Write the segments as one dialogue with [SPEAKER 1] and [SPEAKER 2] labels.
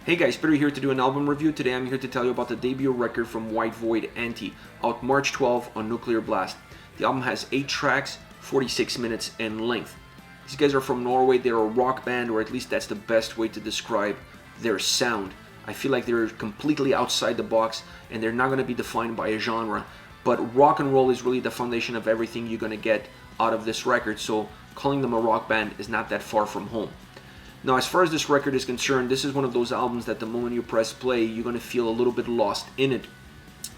[SPEAKER 1] Hey guys, Peter here to do an album review. Today I'm here to tell you about the debut record from White Void, A&P, out March 12 on Nuclear Blast. The album has 8 tracks, 46 minutes in length. These guys are from Norway. They're a rock band, or at least that's the best way to describe their sound. I feel like they're completely outside the box and they're not going to be defined by a genre. But rock and roll is really the foundation of everything you're going to get out of this record, so calling them a rock band is not that far from home. Now, as far as this record is concerned, this is one of those albums that the moment you press play, you're going to feel a little bit lost in it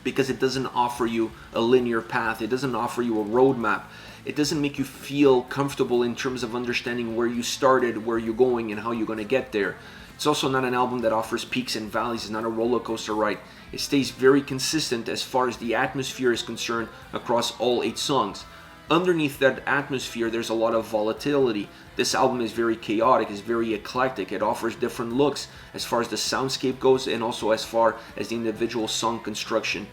[SPEAKER 1] because it doesn't offer you a linear path. It doesn't offer you a roadmap. It doesn't make you feel comfortable in terms of understanding where you started, where you're going, and how you're going to get there. It's also not an album that offers peaks and valleys. It's not a roller coaster ride. It stays very consistent as far as the atmosphere is concerned across all 8 songs. Underneath that atmosphere, there's a lot of volatility. This album is very chaotic, it's very eclectic. It offers different looks as far as the soundscape goes and also as far as the individual song construction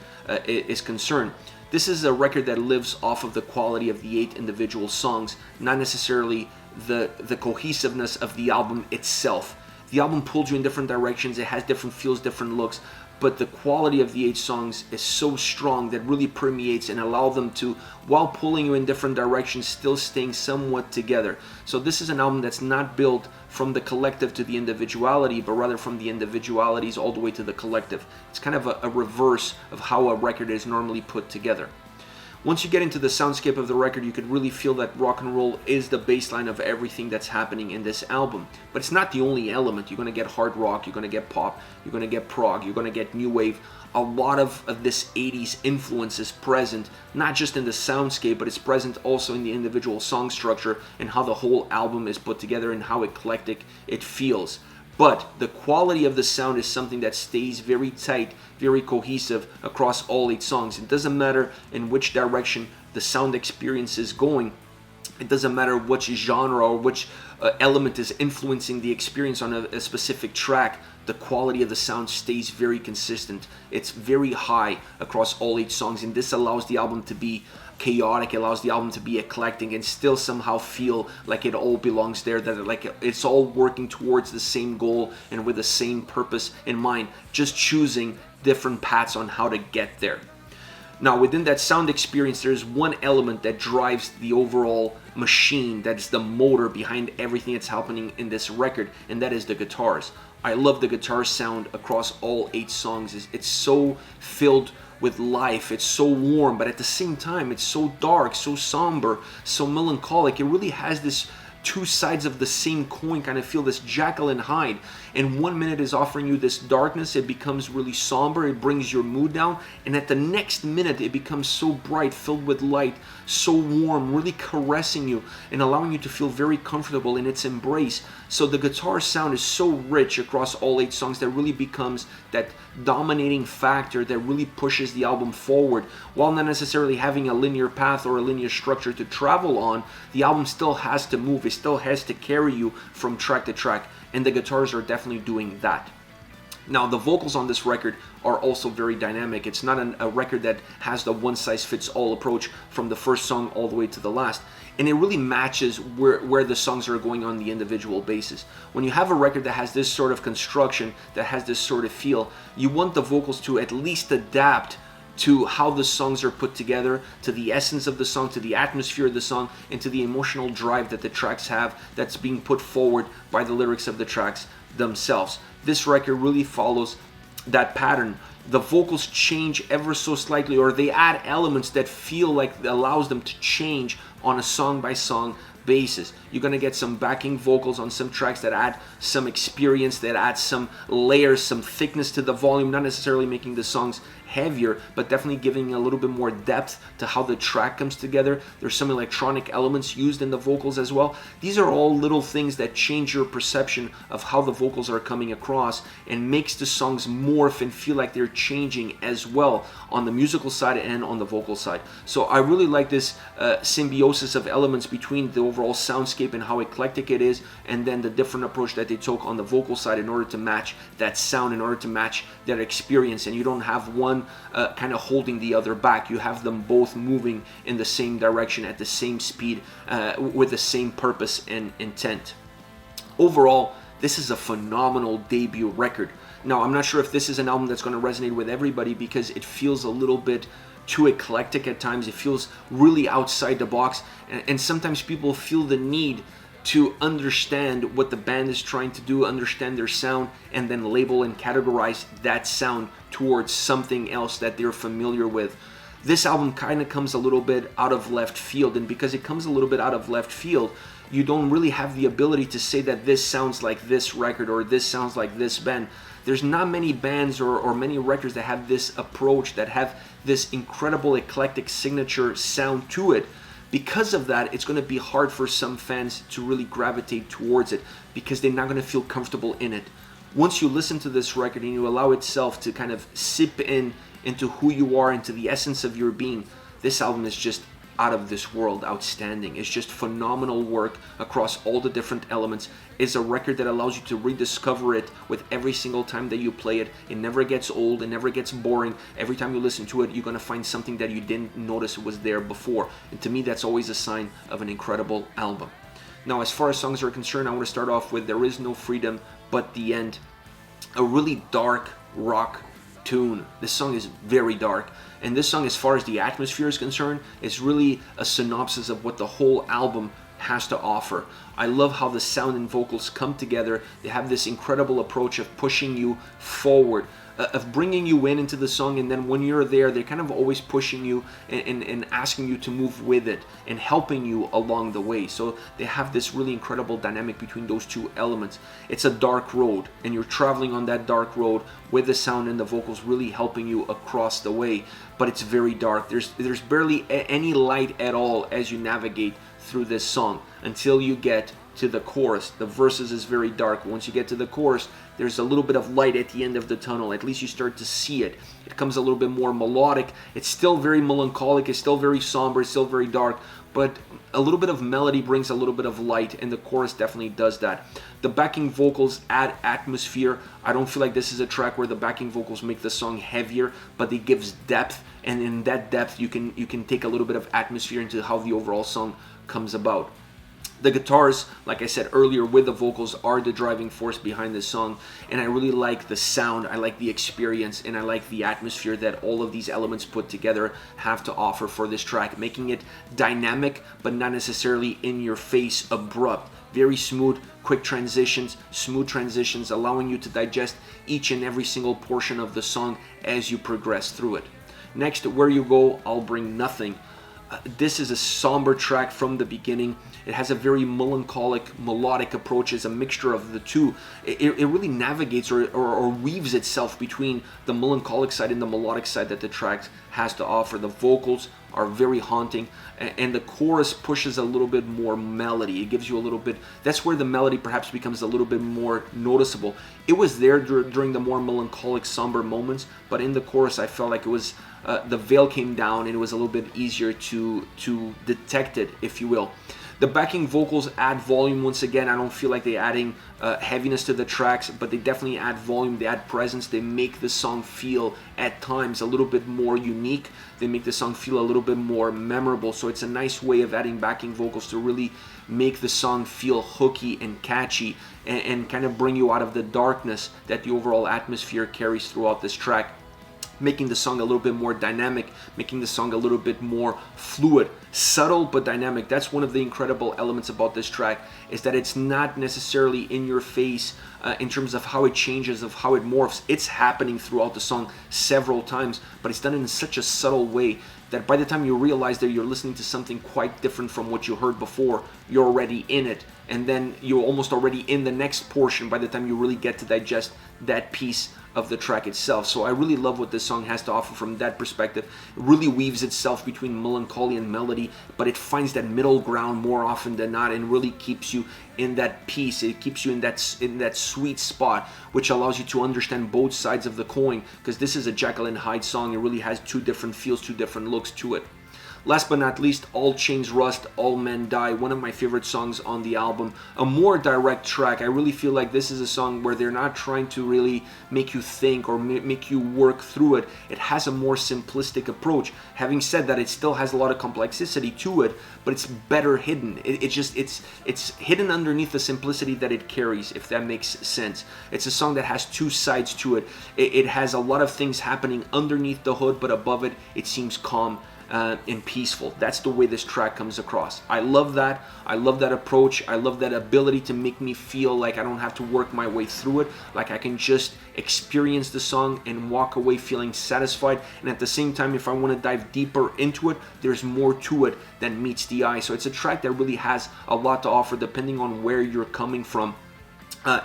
[SPEAKER 1] is concerned. This is a record that lives off of the quality of the 8 individual songs, not necessarily the cohesiveness of the album itself. The album pulls you in different directions, it has different feels, different looks, but the quality of the 8 songs is so strong that really permeates and allow them to, while pulling you in different directions, still staying somewhat together. So this is an album that's not built from the collective to the individuality, but rather from the individualities all the way to the collective. It's kind of a reverse of how a record is normally put together. Once you get into the soundscape of the record, you could really feel that rock and roll is the baseline of everything that's happening in this album. But it's not the only element. You're going to get hard rock, you're going to get pop, you're going to get prog, you're going to get new wave. A lot of this 80s influence is present, not just in the soundscape, but it's present also in the individual song structure and how the whole album is put together and how eclectic it feels. But the quality of the sound is something that stays very tight, very cohesive across all 8 songs. It doesn't matter in which direction the sound experience is going. It doesn't matter which genre or which element is influencing the experience on a specific track. The quality of the sound stays very consistent. It's very high across all 8 songs, and this allows the album to be chaotic, allows the album to be eclectic and still somehow feel like it all belongs there, that it's all working towards the same goal and with the same purpose in mind, just choosing different paths on how to get there. Now, within that sound experience, there's one element that drives the overall machine, that is the motor behind everything that's happening in this record, and that is the guitars. I love the guitar sound across all 8 songs. It's so filled with life, it's so warm, but at the same time, it's so dark, so somber, so melancholic. It really has this 2 sides of the same coin kind of feel, this Jekyll and Hyde. And 1 minute is offering you this darkness, it becomes really somber, it brings your mood down, and at the next minute it becomes so bright, filled with light, so warm, really caressing you and allowing you to feel very comfortable in its embrace. So the guitar sound is so rich across all 8 songs that really becomes that dominating factor that really pushes the album forward. While not necessarily having a linear path or a linear structure to travel on, the album still has to move, it still has to carry you from track to track, and the guitars are definitely doing that. Now, the vocals on this record are also very dynamic. It's not a record that has the one-size-fits-all approach from the first song all the way to the last. And it really matches where the songs are going on the individual basis. When you have a record that has this sort of construction, that has this sort of feel, you want the vocals to at least adapt to how the songs are put together, to the essence of the song, to the atmosphere of the song, and to the emotional drive that the tracks have that's being put forward by the lyrics of the tracks themselves. This record really follows that pattern. The vocals change ever so slightly, or they add elements that feel like it allows them to change on a song by song basis. You're going to get some backing vocals on some tracks that add some experience, that add some layers, some thickness to the volume, not necessarily making the songs heavier, but definitely giving a little bit more depth to how the track comes together. There's some electronic elements used in the vocals as well. These are all little things that change your perception of how the vocals are coming across and makes the songs morph and feel like they're changing as well on the musical side and on the vocal side. So I really like this symbiosis of elements between the overall soundscape and how eclectic it is, and then the different approach that they took on the vocal side in order to match that sound, in order to match that experience. And you don't have one kind of holding the other back. You have them both moving in the same direction at the same speed with the same purpose and intent. Overall, this is a phenomenal debut record. Now, I'm not sure if this is an album that's going to resonate with everybody because it feels a little bit too eclectic at times. It feels really outside the box, and sometimes people feel the need to understand what the band is trying to do, understand their sound, and then label and categorize that sound towards something else that they're familiar with. This album kind of comes a little bit out of left field, and because it comes a little bit out of left field, you don't really have the ability to say that this sounds like this record or this sounds like this band. There's not many bands or many records that have this approach, that have this incredible eclectic signature sound to it. Because of that, it's going to be hard for some fans to really gravitate towards it because they're not going to feel comfortable in it. Once you listen to this record and you allow itself to kind of sip into who you are, into the essence of your being, this album is just out of this world outstanding. It's just phenomenal work across all the different elements. It's a record that allows you to rediscover it with every single time that you play it. It never gets old, it never gets boring. Every time you listen to it, you're gonna find something that you didn't notice was there before. And to me, that's always a sign of an incredible album. Now, as far as songs are concerned, I want to start off with There Is No Freedom But the End. A really dark rock tune. This song is very dark, and this song, as far as the atmosphere is concerned, is really a synopsis of what the whole album has to offer. I love how the sound and vocals come together. They have this incredible approach of pushing you forward, of bringing you into the song, and then when you're there, they're kind of always pushing you and asking you to move with it and helping you along the way. So they have this really incredible dynamic between those two elements. It's a dark road, and you're traveling on that dark road with the sound and the vocals really helping you across the way, but it's very dark. There's barely any light at all as you navigate through this song until you get to the chorus. The verses is very dark. Once you get to the chorus, there's a little bit of light at the end of the tunnel. At least you start to see it. It becomes a little bit more melodic. It's still very melancholic. It's still very somber. It's still very dark. But a little bit of melody brings a little bit of light, and the chorus definitely does that. The backing vocals add atmosphere. I don't feel like this is a track where the backing vocals make the song heavier, but it gives depth, and in that depth you can take a little bit of atmosphere into how the overall song comes about. The guitars, like I said earlier, with the vocals are the driving force behind this song, and I really like the sound, I like the experience, and I like the atmosphere that all of these elements put together have to offer for this track, making it dynamic but not necessarily in your face, abrupt. Very smooth, quick transitions, smooth transitions, allowing you to digest each and every single portion of the song as you progress through it. Next, Where You Go, I'll Bring Nothing. This is a somber track from the beginning. It has a very melancholic, melodic approach. It's a mixture of the two. It really navigates or weaves itself between the melancholic side and the melodic side that the track has to offer. The vocals are very haunting, and the chorus pushes a little bit more melody. It gives you a little bit, that's where the melody perhaps becomes a little bit more noticeable. It was there during the more melancholic, somber moments, but in the chorus I felt like it was, the veil came down and it was a little bit easier to detect it, if you will. The backing vocals add volume. Once again, I don't feel like they're adding heaviness to the tracks, but they definitely add volume, they add presence, they make the song feel at times a little bit more unique, they make the song feel a little bit more memorable. So it's a nice way of adding backing vocals to really make the song feel hooky and catchy, and kind of bring you out of the darkness that the overall atmosphere carries throughout this track, making the song a little bit more dynamic, making the song a little bit more fluid, subtle but dynamic. That's one of the incredible elements about this track, is that it's not necessarily in your face in terms of how it changes, of how it morphs. It's happening throughout the song several times, but it's done in such a subtle way that by the time you realize that you're listening to something quite different from what you heard before, you're already in it, and then you're almost already in the next portion by the time you really get to digest that piece of the track itself. So I really love what this song has to offer from that perspective. It really weaves itself between melancholy and melody, but it finds that middle ground more often than not, and really keeps you in that piece. It keeps you in that sweet spot, which allows you to understand both sides of the coin, because this is a Jekyll and Hyde song. It really has two different feels, two different looks to it. Last but not least, All Chains Rust, All Men Die, one of my favorite songs on the album. A more direct track. I really feel like this is a song where they're not trying to really make you think or make you work through it. It has a more simplistic approach. Having said that, it still has a lot of complexity to it, but it's better hidden. It's hidden underneath the simplicity that it carries, if that makes sense. It's a song that has two sides to it. It has a lot of things happening underneath the hood, but above it, it seems calm and peaceful. That's the way this track comes across. I love that. I love that approach. I love that ability to make me feel like I don't have to work my way through it, like I can just experience the song and walk away feeling satisfied. And at the same time, if I want to dive deeper into it, there's more to it than meets the eye. So it's a track that really has a lot to offer depending on where you're coming from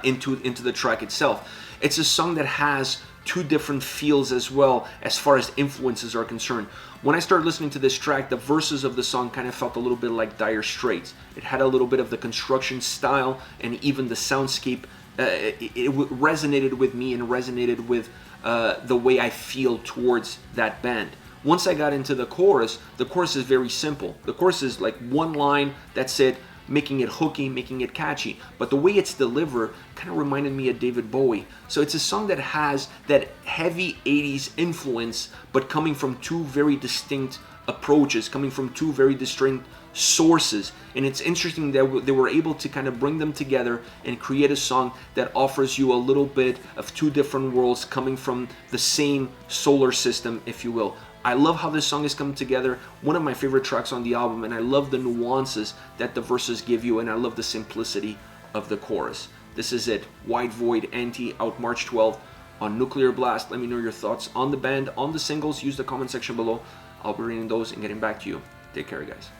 [SPEAKER 1] into the track itself. It's a song that has two different feels as well as far as influences are concerned. When I started listening to this track, the verses of the song kind of felt a little bit like Dire Straits. It had a little bit of the construction style and even the soundscape. It resonated with me and resonated with the way I feel towards that band. Once I got into the chorus is very simple. The chorus is like one line, that's it, making it hooky, making it catchy. But the way it's delivered kind of reminded me of David Bowie. So it's a song that has that heavy 80s influence, but coming from two very distinct approaches, coming from two very distinct sources. And it's interesting that they were able to kind of bring them together and create a song that offers you a little bit of two different worlds coming from the same solar system, if you will. I love how this song has come together, one of my favorite tracks on the album, and I love the nuances that the verses give you, and I love the simplicity of the chorus. This is it, White Void A&P, out March 12th on Nuclear Blast. Let me know your thoughts on the band, on the singles. Use the comment section below. I'll be reading those and getting back to you. Take care, guys.